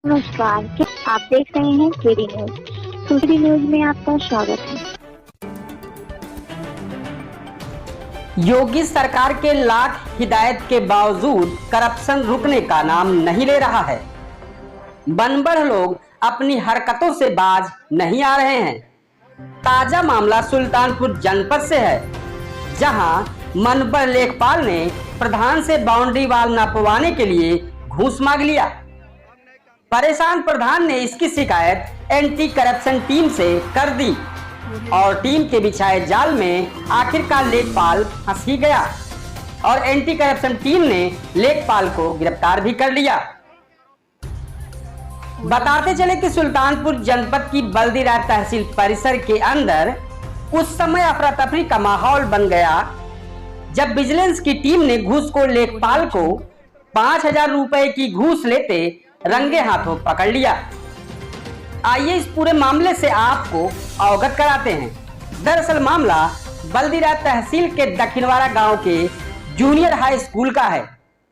नमस्कार, आप देख रहे हैं केडी न्यूज। केडी न्यूज में आपका स्वागत है। योगी सरकार के लाख हिदायत के बावजूद करप्शन रुकने का नाम नहीं ले रहा है। बनबढ़ लोग अपनी हरकतों से बाज नहीं आ रहे हैं। ताजा मामला सुल्तानपुर जनपद से है, जहां मनबढ़ लेखपाल ने प्रधान से बाउंड्री वाल नपवाने के लिए घूस मांग लिया। परेशान प्रधान ने इसकी शिकायत एंटी करप्शन टीम से कर दी और टीम के बिछाए जाल में आखिरकार लेखपाल फंस ही गया और एंटी करप्शन टीम ने लेखपाल को गिरफ्तार भी कर लिया। बताते चले कि सुल्तानपुर जनपद की बल्दीराय तहसील परिसर के अंदर उस समय अफरा तफरी का माहौल बन गया जब विजिलेंस की टीम ने घूसखोर लेखपाल को 5,000 रुपए की घूस लेते रंगे हाथों पकड़ लिया। आइए इस पूरे मामले से आपको अवगत कराते हैं। दरअसल मामला बल्दीराय तहसील के दक्षिणवाड़ा गांव के जूनियर हाई स्कूल का है,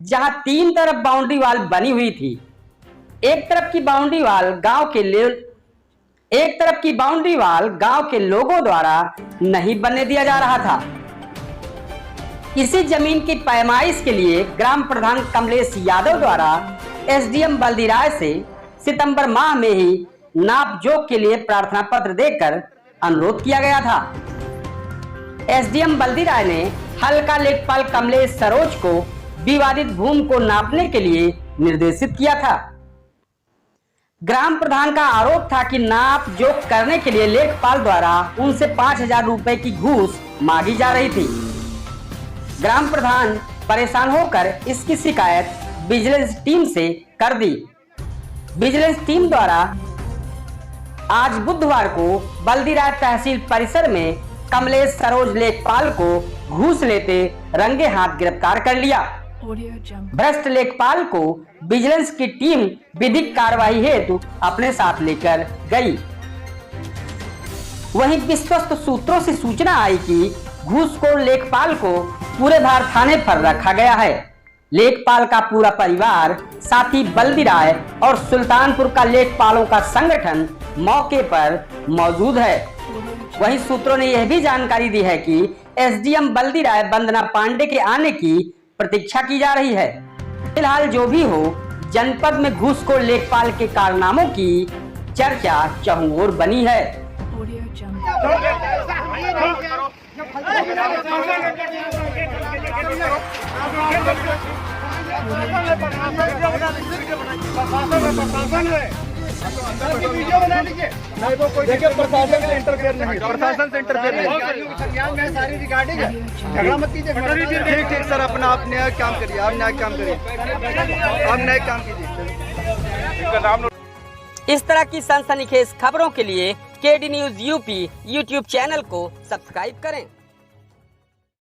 जहां 3 तरफ बाउंड्री वाल बनी हुई थी। एक तरफ की बाउंड्री वाल गांव के लोगों द्वारा नहीं बनने दिया जा रहा था। इसी जमीन की पैमाइश के लिए ग्राम प्रधान कमलेश यादव द्वारा एसडीएम बल्दीराय से सितंबर माह में ही नाप जोख के लिए प्रार्थना पत्र देकर अनुरोध किया गया था। एसडीएम बल्दीराय ने हल्का लेखपाल कमलेश सरोज को विवादित भूमि को नापने के लिए निर्देशित किया था। ग्राम प्रधान का आरोप था कि नाप जोख करने के लिए लेखपाल द्वारा उनसे 5,000 रुपए की घूस मांगी जा रही थी। ग्राम प्रधान परेशान होकर इसकी शिकायत विजिलेंस टीम से कर दी। विजिलेंस टीम द्वारा आज बुधवार को बल्दीराय तहसील परिसर में कमलेश सरोज लेखपाल को घूस लेते रंगे हाथ गिरफ्तार कर लिया। भ्रष्ट लेखपाल को विजिलेंस की टीम विधिक कार्रवाई हेतु अपने साथ लेकर गई। वहीं विश्वस्त सूत्रों से सूचना आई कि घूसखोर लेखपाल को पूरे धार थाने पर रखा गया है। लेखपाल का पूरा परिवार, साथी बल्दीराय और सुल्तानपुर का लेखपालों का संगठन मौके पर मौजूद है। वहीं सूत्रों ने यह भी जानकारी दी है कि एसडीएम बल्दीराय वंदना पांडे के आने की प्रतीक्षा की जा रही है। फिलहाल जो भी हो, जनपद में घूसखोर लेखपाल के कारनामों की चर्चा चहुओर बनी है। देखिए प्रशासन से इंटरफेयर नहीं, प्रशासन से इंटरफेयर नहीं। सारी रिकॉर्डिंग है, झगड़ा मत कीजिए। ठीक सर, अपना आप न्याय काम करिए, आप न्याय काम करिए, आप न्याय काम कीजिए। इस तरह की सनसनीखेज खबरों के लिए KD news UP YouTube channel को सब्सक्राइब करें।